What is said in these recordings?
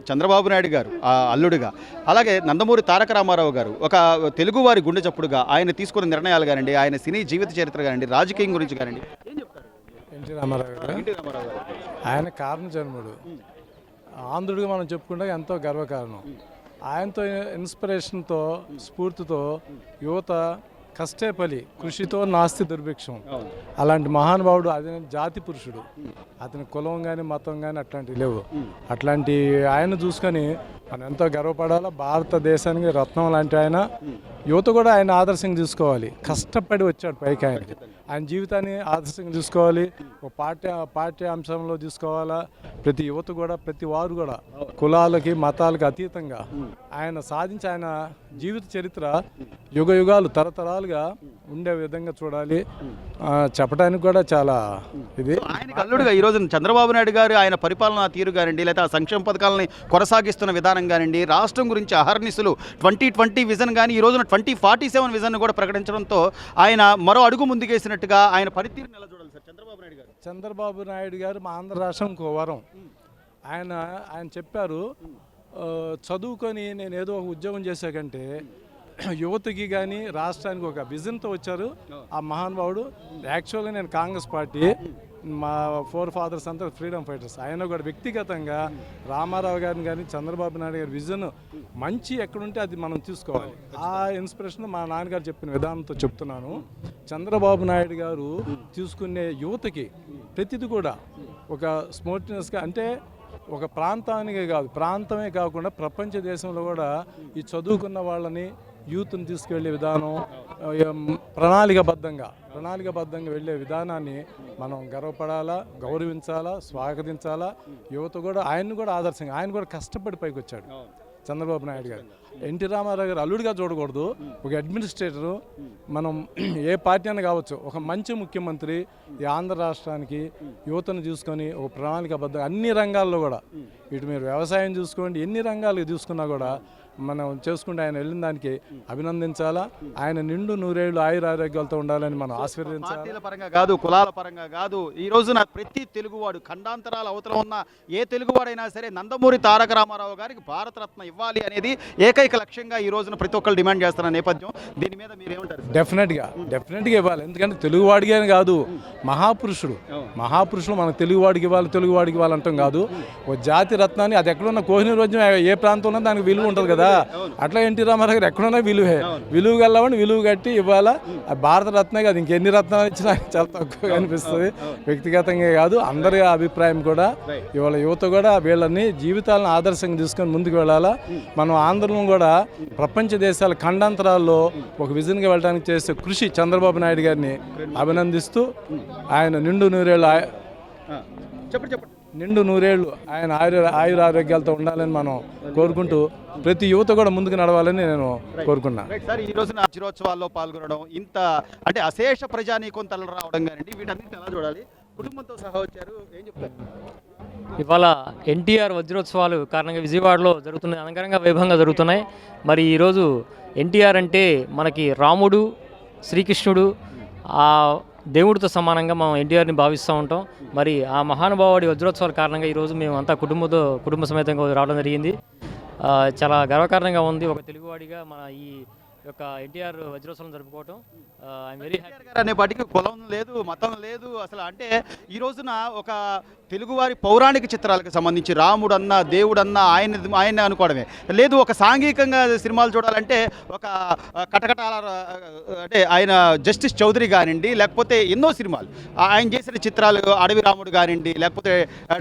చంద్రబాబు నాయుడు గారు అల్లుడుగా, అలాగే నందమూరి తారక రామారావు గారు ఒక తెలుగువారి గుండె చప్పుడుగా ఆయన తీసుకున్న నిర్ణయాలు కానివ్వండి, ఆయన సినీ జీవిత చరిత్ర కానివ్వండి, రాజకీయం గురించి కానివ్వండి, ఏం చెప్తారు? ఎన్టీ రామారావు గారు ఎన్టీ రామారావు గారు ఆయన కారణ జన్ముడు. ఆంధ్రుడిగా మనం చెప్పుకుంటే ఎంతో గర్వకారణం. ఆయనతో ఇన్స్పిరేషన్తో, స్ఫూర్తితో యువత కష్టే ఫలి, కృషితో నాస్తి దుర్భిక్షం. అలాంటి మహానుభావుడు, అతని జాతి పురుషుడు. అతని కులం కానీ మతం కానీ అట్లాంటివి లేవు. అట్లాంటి ఆయన చూసుకొని మనం ఎంతో గర్వపడాలి. భారతదేశానికి రత్నం లాంటి ఆయన. యువత కూడా ఆయన ఆదర్శంగా తీసుకోవాలి. కష్టపడి వచ్చాడు పైకి. ఆయన జీవితాన్ని ఆదర్శంగా తీసుకోవాలి. ఒక పాఠ్యాంశంలో తీసుకోవాలా. ప్రతి యువత కూడా, ప్రతి వారు కూడా కులాలకి మతాలకి అతీతంగా ఆయన సాధించి ఆయన జీవిత చరిత్ర యుగ యుగాలు తరతరాలుగా ఉండే విధంగా చూడాలి. చెప్పడానికి కూడా చాలా ఇది. ఆయన అల్లుడుగా ఈరోజు చంద్రబాబు నాయుడు గారు ఆయన పరిపాలనా తీరు కానివ్వండి, లేదా సంక్షేమ పథకాలని కొనసాగిస్తున్న విధానం కానివ్వండి, రాష్ట్రం గురించి అహర్నిశలు 2020 విజన్ కానీ ఈ రోజున 2047 విజన్ కూడా ప్రకటించడంతో ఆయన మరో అడుగు ముందుకేసినట్టుగా ఆయన పనితీరుని ఎలా చూడాలి సార్ చంద్రబాబు నాయుడు గారు? చంద్రబాబు నాయుడు గారు మా ఆంధ్ర రాష్ట్రంకి ఒక వరం. ఆయన చెప్పారు, చదువుకొని నేను ఏదో ఒక ఉద్యోగం చేశాకంటే యువతకి కానీ రాష్ట్రానికి ఒక విజన్తో వచ్చారు ఆ మహానుభావుడు. యాక్చువల్గా నేను కాంగ్రెస్ పార్టీ, మా ఫోర్ ఫాదర్స్ అంతా ఫ్రీడమ్ ఫైటర్స్. ఆయన కూడా వ్యక్తిగతంగా రామారావు గారిని కానీ చంద్రబాబు నాయుడు గారి విజన్ మంచి ఎక్కడుంటే అది మనం తీసుకోవాలి. ఆ ఇన్స్పిరేషన్ మా నాన్నగారు చెప్పిన విధానంతో చెప్తున్నాను. చంద్రబాబు నాయుడు గారు తీసుకునే యువతకి ప్రతిది కూడా ఒక స్మోర్ట్నెస్గా, అంటే ఒక ప్రాంతానికే కాదు, ప్రాంతమే కాకుండా ప్రపంచ దేశంలో కూడా ఈ చదువుకున్న వాళ్ళని, యూత్ని తీసుకువెళ్ళే విధానం, ప్రణాళికబద్ధంగా వెళ్ళే విధానాన్ని మనం గర్వపడాలా, గౌరవించాలా, స్వాగతించాలా. యువత కూడా ఆయన్ని కూడా ఆదర్శంగా, ఆయన కూడా కష్టపడి పైకి వచ్చాడు చంద్రబాబు నాయుడు గారు. ఎన్టీ రామారావు గారు అల్లుడిగా చూడకూడదు. ఒక అడ్మినిస్ట్రేటరు, మనం ఏ పార్టీ అయినా కావచ్చు, ఒక మంచి ముఖ్యమంత్రి ఈ ఆంధ్ర రాష్ట్రానికి యువతను చూసుకొని ఒక ప్రణాళికబద్ధంగా అన్ని రంగాల్లో కూడా, ఇటు మీరు వ్యవసాయం చూసుకోండి, ఎన్ని రంగాలు చూసుకున్నా కూడా మనం చేసుకుంటే ఆయన వెళ్ళిన దానికి అభినందించాలా. ఆయన నిండు నూరేళ్లు ఆయురారోగ్యాలతో ఉండాలని మనం ఆశీర్వదించాలి. పార్టీల పరంగా కాదు, కులాల పరంగా కాదు, ఈ రోజున ప్రతి తెలుగువాడు, ఖండాంతరాల అవతల ఉన్న ఏ తెలుగువాడైనా సరే నందమూరి తారక రామారావు గారికి భారతరత్న ఇవ్వాలి అనేది ఏకైక లక్ష్యంగా ఈ రోజున ప్రతి ఒక్కరు డిమాండ్ చేస్తున్న నేపథ్యం. దీని మీద మీరు ఏమంటారు? డెఫినెట్గా ఇవ్వాలి. ఎందుకంటే తెలుగువాడికి అని కాదు, మహాపురుషుడు మనకు తెలుగువాడికి ఇవ్వాలంటాం కాదు. ఒక జాతి రత్నాన్ని, అది ఎక్కడున్న కోహినూరు రోజు ఏ ప్రాంతంలో దానికి విలువ ఉంటుంది కదా, అట్లా ఎన్టీ రామారావు గారు ఎక్కడున్నా విలువ గల్లవని విలువ కట్టి ఇవ్వాలా. భారత రత్నే కాదు, ఇంకెన్ని రత్నాలు ఇచ్చినా చాలా తక్కువగా అనిపిస్తుంది. వ్యక్తిగతంగా కాదు, అందరి అభిప్రాయం కూడా. ఇవాళ యువత కూడా వీళ్ళని జీవితాలను ఆదర్శంగా తీసుకొని ముందుకు వెళ్ళాలా. మనం ఆంధ్రలో కూడా ప్రపంచ దేశాల ఖండాంతరాల్లో ఒక విజన్గా వెళ్ళడానికి చేసే కృషి చంద్రబాబు నాయుడు గారిని అభినందిస్తూ, ఆయన నిండు నూరేళ్లు ఆయన ఆయురారోగ్యాలతో ఉండాలని మనం కోరుకుంటూ, ప్రతి యువత కూడా ముందుకు నడవాలని నేను కోరుకున్నా. సార్, ఈ రోజున వజ్రోత్సవాల్లో పాల్గొనడం, ఇంత అంటే అశేష ప్రజానీకం తల రావడం కానీ వీటన్నిటిని ఎలా చూడాలి? కుటుంబంతో సహా వచ్చారు, ఏం చెప్తారు? ఇవాళ ఎన్టీఆర్ వజ్రోత్సవాలు కారణంగా విజయవాడలో జరుగుతున్నాయి, అనగరంగా వైభవంగా జరుగుతున్నాయి. మరి ఈరోజు ఎన్టీఆర్ అంటే మనకి రాముడు, శ్రీకృష్ణుడు, ఆ దేవుడితో సమానంగా మనం ఎన్టీఆర్ని భావిస్తూ ఉంటాం. మరి ఆ మహానుభావుడి వజ్రోత్సవాల కారణంగా ఈరోజు మేము అంతా కుటుంబ సమేతంగా రావడం జరిగింది. చాలా గర్వకారణంగా ఉంది ఒక తెలుగువాడిగా మన ఈ యొక్క ఎన్టీఆర్ వజ్రోత్సవం జరుపుకోవటం. I'm very happy. అనే పాటికి కులం లేదు, మతం లేదు అసలు. అంటే ఈ రోజున ఒక తెలుగువారి పౌరాణిక చిత్రాలకు సంబంధించి రాముడన్నా, దేవుడన్నా ఆయన అనుకోవడమే లేదు. ఒక సాంఘికంగా సినిమాలు చూడాలంటే ఒక కటకటాల, అంటే ఆయన జస్టిస్ చౌదరి కానివ్వండి, లేకపోతే ఎన్నో సినిమాలు ఆయన చేసిన చిత్రాలు, అడవి రాముడు కానివ్వండి, లేకపోతే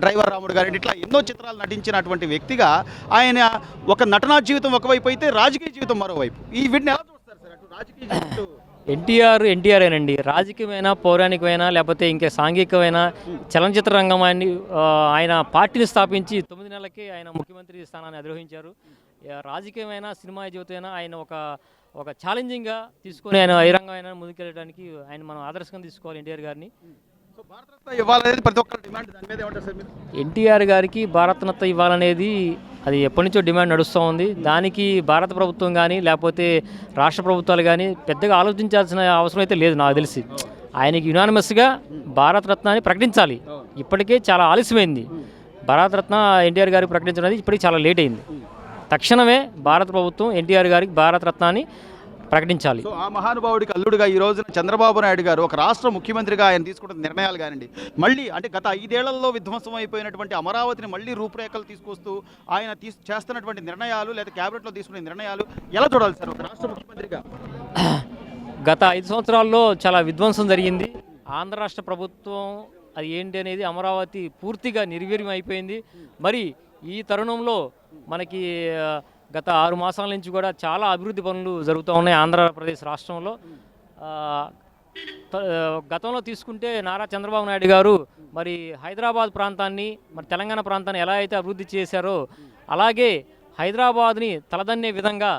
డ్రైవర్ రాముడు కానివ్వండి, ఇట్లా ఎన్నో చిత్రాలు నటించినటువంటి వ్యక్తిగా ఆయన ఒక నటనా జీవితం ఒకవైపు అయితే రాజకీయ జీవితం మరోవైపు. ఈ వీటిని ఎలా చూస్తారు సార్? అటు రాజకీయ జీవితం ఎన్టీఆర్ఏనండి. రాజకీయమైన, పౌరాణికమైన, లేకపోతే ఇంకా సాంఘికమైన చలనచిత్ర రంగం ఆయన పార్టీని స్థాపించి 9 నెలలకే ఆయన ముఖ్యమంత్రి స్థానాన్ని అధిరోహించారు. రాజకీయమైన, సినిమా జీవితమైనా ఆయన ఒక ఛాలెంజింగ్గా తీసుకొని ఆయన ఏ రంగం అయినా ముందుకెళ్ళడానికి ఆయన మనం ఆదర్శంగా తీసుకోవాలి ఎన్టీఆర్ గారిని. ఎన్టీఆర్ గారికి భారతరత్న ఇవ్వాలనేది అది ఎప్పటి నుంచో డిమాండ్ నడుస్తూ ఉంది. దానికి భారత ప్రభుత్వం కానీ లేకపోతే రాష్ట్ర ప్రభుత్వాలు కానీ పెద్దగా ఆలోచించాల్సిన అవసరం అయితే లేదు నాకు తెలిసి. ఆయనకి యునానిమస్గా భారతరత్నాన్ని ప్రకటించాలి. ఇప్పటికే చాలా ఆలస్యమైంది. భారతరత్న ఎన్టీఆర్ గారికి ప్రకటించడం అనేది ఇప్పటికి చాలా లేట్ అయింది. తక్షణమే భారత ప్రభుత్వం ఎన్టీఆర్ గారికి భారతరత్నాన్ని ప్రకటించాలి. సో ఆ మహానుభావుడికి అల్లుడుగా ఈ రోజున చంద్రబాబు నాయుడు గారు ఒక రాష్ట్ర ముఖ్యమంత్రిగా ఆయన తీసుకుంటున్న నిర్ణయాలు కానివ్వండి, మళ్ళీ అంటే గత 5 ఏళ్లలో విధ్వంసం అయిపోయినటువంటి అమరావతిని మళ్ళీ రూపురేఖలు తీసుకొస్తూ ఆయన చేస్తున్నటువంటి నిర్ణయాలు లేదా క్యాబినెట్లో తీసుకునే నిర్ణయాలు ఎలా చూడాలి సార్ ఒక రాష్ట్ర ముఖ్యమంత్రిగా? గత 5 సంవత్సరాల్లో చాలా విధ్వంసం జరిగింది. ఆంధ్ర రాష్ట్ర ప్రభుత్వం అది ఏంటి అనేది అమరావతి పూర్తిగా నిర్వీర్యం అయిపోయింది. మరి ఈ తరుణంలో మనకి గత 6 మాసాల నుంచి కూడా చాలా అభివృద్ధి పనులు జరుగుతూ ఉన్నాయి ఆంధ్రప్రదేశ్ రాష్ట్రంలో. గతంలో తీసుకుంటే నారా చంద్రబాబు నాయుడు గారు మరి హైదరాబాద్ ప్రాంతాన్ని మరి తెలంగాణ ప్రాంతాన్ని ఎలా అయితే అభివృద్ధి చేశారో అలాగే హైదరాబాద్ని తలదన్నే విధంగా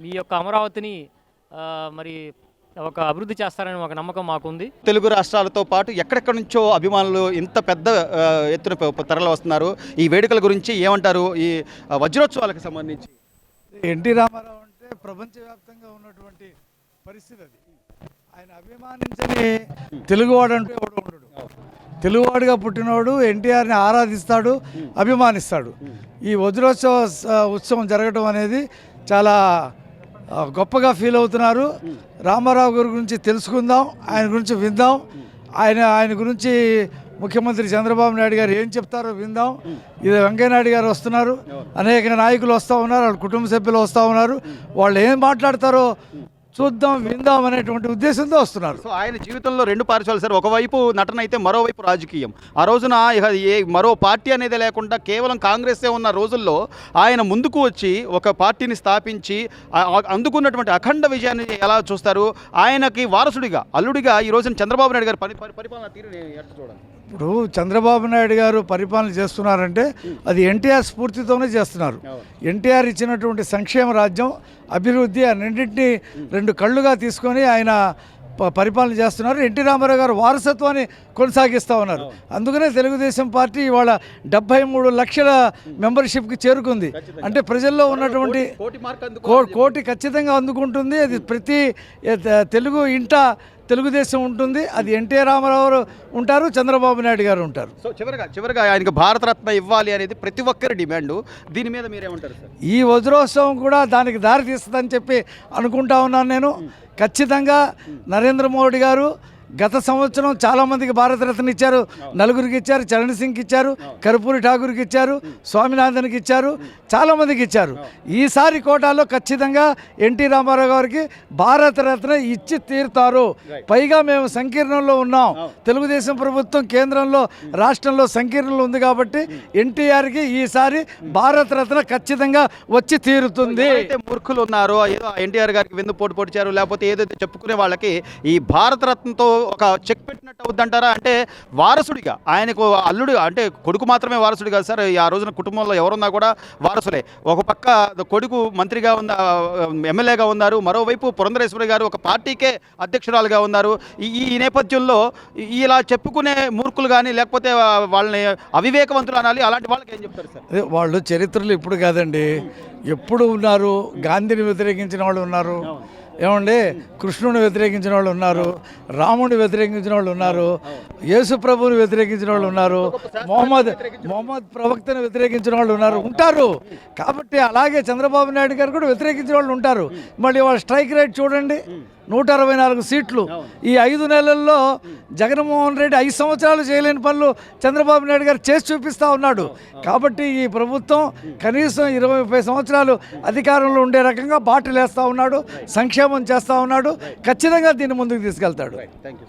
మీ యొక్క అమరావతిని మరి ఒక అభివృద్ధి చేస్తారని ఒక నమ్మకం మాకుంది. తెలుగు రాష్ట్రాలతో పాటు ఎక్కడెక్కడి నుంచో అభిమానులు ఇంత పెద్ద ఎత్తున తరలి వస్తున్నారు. ఈ వేడుకల గురించి ఏమంటారు? ఈ వజ్రోత్సవాలకు సంబంధించి ఎన్టీ రామారావు అంటే ప్రపంచవ్యాప్తంగా ఉన్నటువంటి పరిస్థితి అది. ఆయన అభిమానించని తెలుగువాడు అంటూ ఎవడు ఉండడు. తెలుగువాడిగా పుట్టినవాడు ఎన్టీఆర్ని ఆరాధిస్తాడు, అభిమానిస్తాడు. ఈ వజ్రోత్సవ ఉత్సవం జరగడం అనేది చాలా గొప్పగా ఫీల్ అవుతున్నారు. రామారావు గారి గురించి తెలుసుకుందాం, ఆయన గురించి విందాం, ఆయన గురించి ముఖ్యమంత్రి చంద్రబాబు నాయుడు గారు ఏం చెప్తారో విందాం. ఇది వెంకయ్యనాయుడు గారు వస్తున్నారు, అనేక నాయకులు వస్తూ ఉన్నారు, వాళ్ళ కుటుంబ సభ్యులు వస్తూ ఉన్నారు. వాళ్ళు ఏం మాట్లాడతారో చూద్దాం, విందాం అనేటువంటి ఉద్దేశంతో వస్తున్నారు. సో ఆయన జీవితంలో 2 పార్శ్వాలు సార్. ఒకవైపు నటన అయితే మరోవైపు రాజకీయం. ఆ రోజున మరో పార్టీ అనేది లేకుండా కేవలం కాంగ్రెస్సే ఉన్న రోజుల్లో ఆయన ముందుకు వచ్చి ఒక పార్టీని స్థాపించి అందుకున్నటువంటి అఖండ విజయాన్ని ఎలా చూస్తారు? ఆయనకి వారసుడిగా అల్లుడిగా ఈ రోజున చంద్రబాబు నాయుడు గారు పరిపాలన తీరుని ఎట్లా చూడాలి? ఇప్పుడు చంద్రబాబు నాయుడు గారు పరిపాలన చేస్తున్నారంటే అది ఎన్టీఆర్ స్ఫూర్తితోనే చేస్తున్నారు. ఎన్టీఆర్ ఇచ్చినటువంటి సంక్షేమ రాజ్యం, అభివృద్ధి అన్నింటినీ 2 కళ్ళుగా తీసుకొని ఆయన పరిపాలన చేస్తున్నారు. ఎన్టీ రామారావు గారు వారసత్వాన్ని కొనసాగిస్తూ ఉన్నారు. అందుకనే తెలుగుదేశం పార్టీ ఇవాళ 73 లక్షల మెంబర్షిప్కి చేరుకుంది. అంటే ప్రజల్లో ఉన్నటువంటి కోటి ఖచ్చితంగా అందుకుంటుంది. అది ప్రతి తెలుగు ఇంట తెలుగుదేశం ఉంటుంది. అది ఎన్టీ రామారావు ఉంటారు, చంద్రబాబు నాయుడు గారు ఉంటారు. సో చివరిగా ఆయనకు భారతరత్న ఇవ్వాలి అనేది ప్రతి ఒక్కరి డిమాండ్. దీని మీద మీరేమంటారు సార్? ఈ వజ్రోత్సవం కూడా దానికి దారి తీస్తుందని చెప్పి అనుకుంటా ఉన్నాను నేను. ఖచ్చితంగా నరేంద్ర మోడీ గారు గత సంవత్సరం చాలామందికి భారతరత్న ఇచ్చారు. 4గురికి ఇచ్చారు, చరణ్ సింగ్కి ఇచ్చారు, కర్పూరి ఠాకూర్కి ఇచ్చారు, స్వామినాథన్కి ఇచ్చారు, చాలామందికి ఇచ్చారు. ఈసారి కోటాలో ఖచ్చితంగా ఎన్టీ రామారావు గారికి భారతరత్న ఇచ్చి తీరుతారు. పైగా మేము సంకీర్ణంలో ఉన్నాం. తెలుగుదేశం ప్రభుత్వం కేంద్రంలో రాష్ట్రంలో సంకీర్ణంలో ఉంది కాబట్టి ఎన్టీఆర్కి ఈసారి భారతరత్న ఖచ్చితంగా వచ్చి తీరుతుంది. అయితే మూర్ఖులు ఉన్నారో ఏదో ఎన్టీఆర్ గారికి వెన్ను పోటు పొడిచారు లేకపోతే ఏదైతే చెప్పుకునే వాళ్ళకి ఈ భారతరత్నతో ఒక చెక్ పెట్టినట్టు అవుద్దంటారా? అంటే వారసుడిగా ఆయనకు అల్లుడు అంటే కొడుకు మాత్రమే వారసుడు కాదు సార్. ఆ రోజున కుటుంబంలో ఎవరున్నా కూడా వారసులే. ఒక పక్క కొడుకు మంత్రిగా ఉన్న ఎమ్మెల్యేగా ఉన్నారు, మరోవైపు పురంధరేశ్వరి గారు ఒక పార్టీకే అధ్యక్షురాలుగా ఉన్నారు. ఈ నేపథ్యంలో ఇలా చెప్పుకునే మూర్ఖులు కానీ లేకపోతే వాళ్ళని అవివేకవంతులు అనాలి, అలాంటి వాళ్ళకి ఏం చెప్తారు సార్? వాళ్ళు చరిత్రలు ఇప్పుడు కాదండి, ఎప్పుడు ఉన్నారు. గాంధీని వ్యతిరేకించిన వాళ్ళు ఉన్నారు, ఏమండి కృష్ణుని వ్యతిరేకించిన వాళ్ళు ఉన్నారు, రాముడిని వ్యతిరేకించిన వాళ్ళు ఉన్నారు, యేసు ప్రభుని వ్యతిరేకించిన వాళ్ళు ఉన్నారు, మొహమ్మద్ ప్రవక్తను వ్యతిరేకించిన వాళ్ళు ఉంటారు. కాబట్టి అలాగే చంద్రబాబు నాయుడు గారు కూడా వ్యతిరేకించిన వాళ్ళు ఉంటారు. మళ్ళీ వాళ్ళ స్ట్రైక్ రేట్ చూడండి, 164 సీట్లు. ఈ 5 నెలల్లో జగన్మోహన్ రెడ్డి 5 సంవత్సరాలు చేయలేని పనులు చంద్రబాబు నాయుడు గారు చేసి చూపిస్తూ ఉన్నాడు. కాబట్టి ఈ ప్రభుత్వం కనీసం 20-30 సంవత్సరాలు అధికారంలో ఉండే రకంగా బాటలు వేస్తూ ఉన్నాడు, సంక్షేమం చేస్తూ ఉన్నాడు. ఖచ్చితంగా దీన్ని ముందుకు తీసుకెళ్తాడు. Thank you.